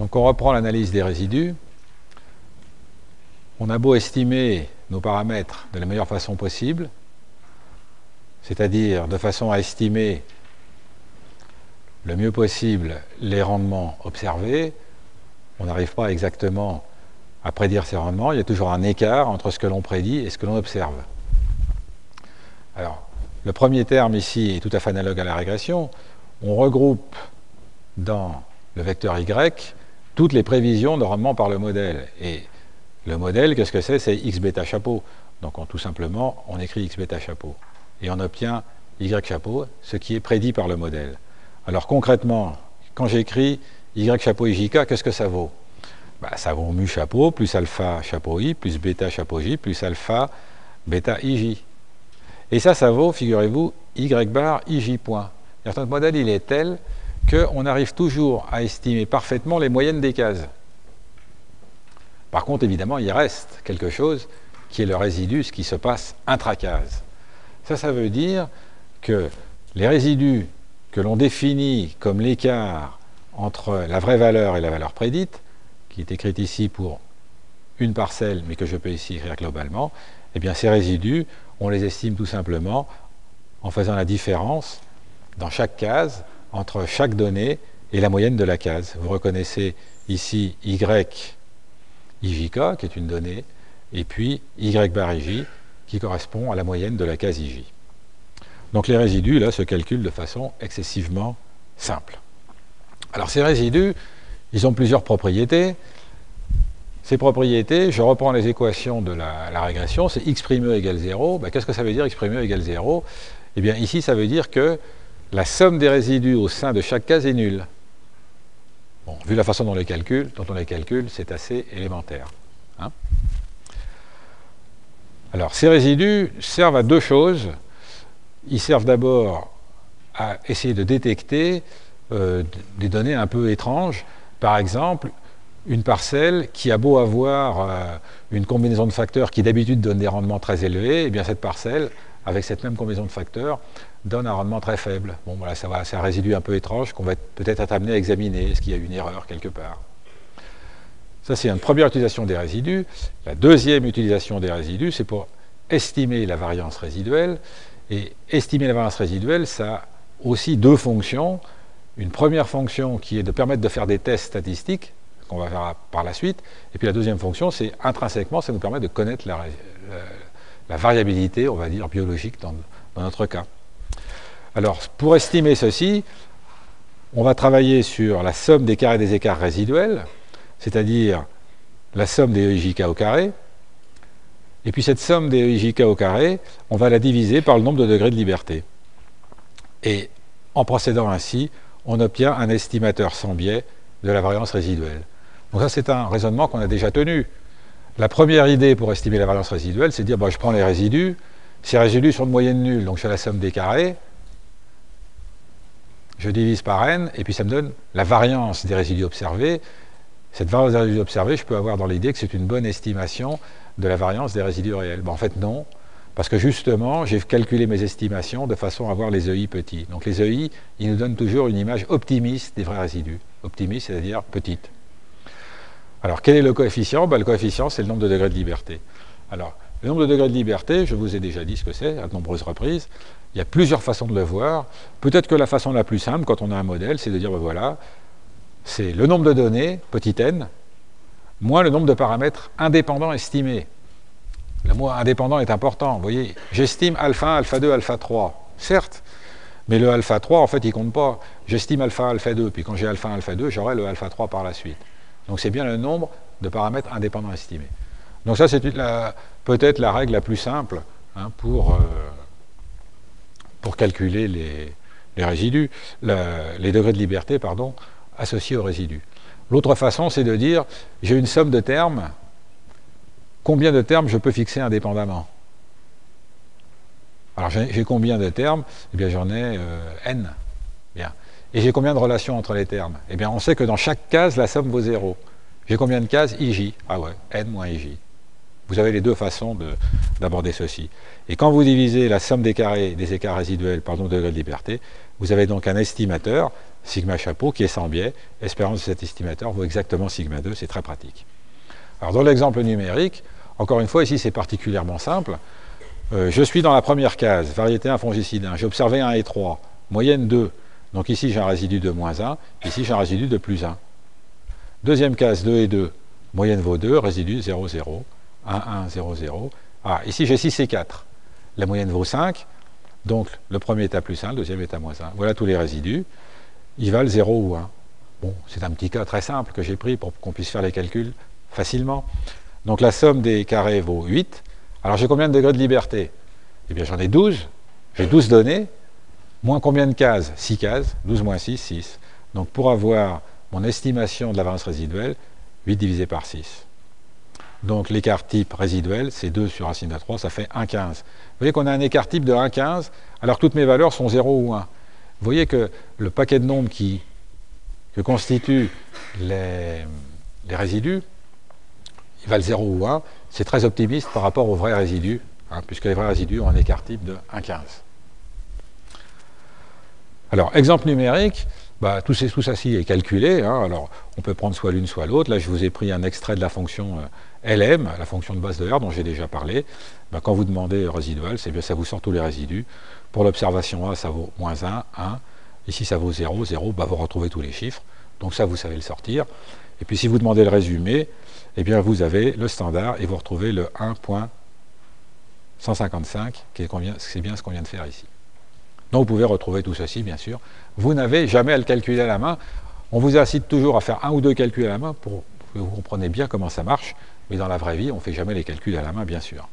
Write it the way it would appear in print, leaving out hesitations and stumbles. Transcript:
Donc on reprend l'analyse des résidus. On a beau estimer nos paramètres de la meilleure façon possible, c'est-à-dire de façon à estimer le mieux possible les rendements observés, on n'arrive pas exactement à prédire ces rendements. Il y a toujours un écart entre ce que l'on prédit et ce que l'on observe. Alors, le premier terme ici est tout à fait analogue à la régression. On regroupe dans le vecteur Y toutes les prévisions de rendement par le modèle. Et le modèle, qu'est-ce que c'est? C'est x bêta chapeau. Donc tout simplement, on écrit x bêta chapeau. Et on obtient y chapeau, ce qui est prédit par le modèle. Alors concrètement, quand j'écris y chapeau ijk, qu'est-ce que ça vaut? Ça vaut mu chapeau plus alpha chapeau i plus bêta chapeau j plus alpha bêta ij. Et ça vaut, figurez-vous, y bar ij point. Notre modèle, il est tel qu'on arrive toujours à estimer parfaitement les moyennes des cases. Par contre, évidemment, il reste quelque chose qui est le résidu, ce qui se passe intracase. Ça veut dire que les résidus que l'on définit comme l'écart entre la vraie valeur et la valeur prédite, qui est écrite ici pour une parcelle, mais que je peux ici écrire globalement, eh bien ces résidus, on les estime tout simplement en faisant la différence dans chaque case entre chaque donnée et la moyenne de la case. Vous reconnaissez ici y ijk, qui est une donnée, et puis y bar ij, qui correspond à la moyenne de la case ij. Donc les résidus, là, se calculent de façon excessivement simple. Alors ces résidus, ils ont plusieurs propriétés. Ces propriétés, je reprends les équations de la régression, c'est x'e égale 0. Qu'est-ce que ça veut dire x'e égale 0? Eh bien ici, ça veut dire que la somme des résidus au sein de chaque case est nulle. Bon, vu la façon dont on les calcule, c'est assez élémentaire. Hein? Alors, ces résidus servent à deux choses. Ils servent d'abord à essayer de détecter des données un peu étranges. Par exemple, une parcelle qui a beau avoir une combinaison de facteurs qui d'habitude donne des rendements très élevés, eh bien cette parcelle, avec cette même combinaison de facteurs, donne un rendement très faible. Bon, voilà, c'est un résidu un peu étrange qu'on va peut-être être amené à examiner. Est-ce qu'il y a une erreur quelque part? Ça, c'est une première utilisation des résidus. La deuxième utilisation des résidus, c'est pour estimer la variance résiduelle. Et estimer la variance résiduelle, ça a aussi deux fonctions. Une première fonction qui est de permettre de faire des tests statistiques, qu'on va faire par la suite. Et puis la deuxième fonction, c'est intrinsèquement, ça nous permet de connaître la variabilité, on va dire, biologique dans notre cas. Alors, pour estimer ceci, on va travailler sur la somme des carrés des écarts résiduels, c'est-à-dire la somme des EIJK au carré. Et puis cette somme des EIJK au carré, on va la diviser par le nombre de degrés de liberté. Et en procédant ainsi, on obtient un estimateur sans biais de la variance résiduelle. Donc ça, c'est un raisonnement qu'on a déjà tenu. La première idée pour estimer la variance résiduelle, c'est de dire, je prends les résidus, ces résidus sont de moyenne nulle, donc je fais la somme des carrés, je divise par n, et puis ça me donne la variance des résidus observés. Cette variance des résidus observés, je peux avoir dans l'idée que c'est une bonne estimation de la variance des résidus réels. En fait, non, parce que justement, j'ai calculé mes estimations de façon à avoir les EI petits. Donc les EI, ils nous donnent toujours une image optimiste des vrais résidus. Optimiste, c'est-à-dire petite. Alors, quel est le coefficient? Le coefficient, c'est le nombre de degrés de liberté. Alors, le nombre de degrés de liberté, je vous ai déjà dit ce que c'est à de nombreuses reprises. Il y a plusieurs façons de le voir. Peut-être que la façon la plus simple, quand on a un modèle, c'est de dire, voilà, c'est le nombre de données, petit n, moins le nombre de paramètres indépendants estimés. Le mot indépendant est important. Vous voyez, j'estime alpha 1, alpha 2, alpha 3. Certes, mais le alpha 3, en fait, il ne compte pas. J'estime alpha 1, alpha 2, puis quand j'ai alpha 1, alpha 2, j'aurai le alpha 3 par la suite. Donc c'est bien le nombre de paramètres indépendants estimés. Donc ça, c'est peut-être la règle la plus simple pour calculer les résidus, les degrés de liberté, associés aux résidus. L'autre façon, c'est de dire, j'ai une somme de termes, combien de termes je peux fixer indépendamment? Alors j'ai combien de termes? Eh bien j'en ai n. Bien. Et j'ai combien de relations entre les termes? Eh bien on sait que dans chaque case, la somme vaut 0. J'ai combien de cases? ij. Ah ouais, n moins ij. Vous avez les deux façons d'aborder ceci. Et quand vous divisez la somme des carrés des écarts résiduels par le nombre de degrés de liberté, vous avez donc un estimateur sigma chapeau qui est sans biais. Espérance de cet estimateur vaut exactement sigma 2, c'est très pratique. Alors dans l'exemple numérique, encore une fois, ici c'est particulièrement simple. Je suis dans la première case, variété 1, fongicide 1. J'ai observé 1 et 3, moyenne 2. Donc ici j'ai un résidu de moins 1, ici j'ai un résidu de plus 1. Deuxième case, 2 et 2, moyenne vaut 2, résidu 0, 0, 1, 1, 0, 0. Ah, ici j'ai 6 et 4. La moyenne vaut 5, donc le premier est à plus 1, le deuxième est à moins 1. Voilà tous les résidus. Ils valent 0 ou 1. Bon, c'est un petit cas très simple que j'ai pris pour qu'on puisse faire les calculs facilement. Donc la somme des carrés vaut 8. Alors j'ai combien de degrés de liberté? Eh bien j'en ai 12. J'ai 12 données. Moins combien de cases? 6 cases. 12 moins 6, 6. Donc pour avoir mon estimation de la variance résiduelle, 8 divisé par 6. Donc l'écart type résiduel, c'est 2 sur racine de 3, ça fait 1,15. Vous voyez qu'on a un écart type de 1,15, alors que toutes mes valeurs sont 0 ou 1. Vous voyez que le paquet de nombres que constituent les résidus, ils valent 0 ou 1, c'est très optimiste par rapport aux vrais résidus, puisque les vrais résidus ont un écart type de 1,15. Alors, exemple numérique, tout ça-ci est calculé, alors on peut prendre soit l'une soit l'autre. Là, je vous ai pris un extrait de la fonction LM, la fonction de base de R dont j'ai déjà parlé. Quand vous demandez résiduel, ça vous sort tous les résidus. Pour l'observation A, ça vaut moins 1, 1. Ici, ça vaut 0, 0. Vous retrouvez tous les chiffres. Donc ça, vous savez le sortir. Et puis, si vous demandez le résumé, eh bien, vous avez le standard et vous retrouvez le 1.155, c'est bien ce qu'on vient de faire ici. Donc, vous pouvez retrouver tout ceci, bien sûr. Vous n'avez jamais à le calculer à la main. On vous incite toujours à faire un ou deux calculs à la main pour que vous compreniez bien comment ça marche. Mais dans la vraie vie, on ne fait jamais les calculs à la main, bien sûr.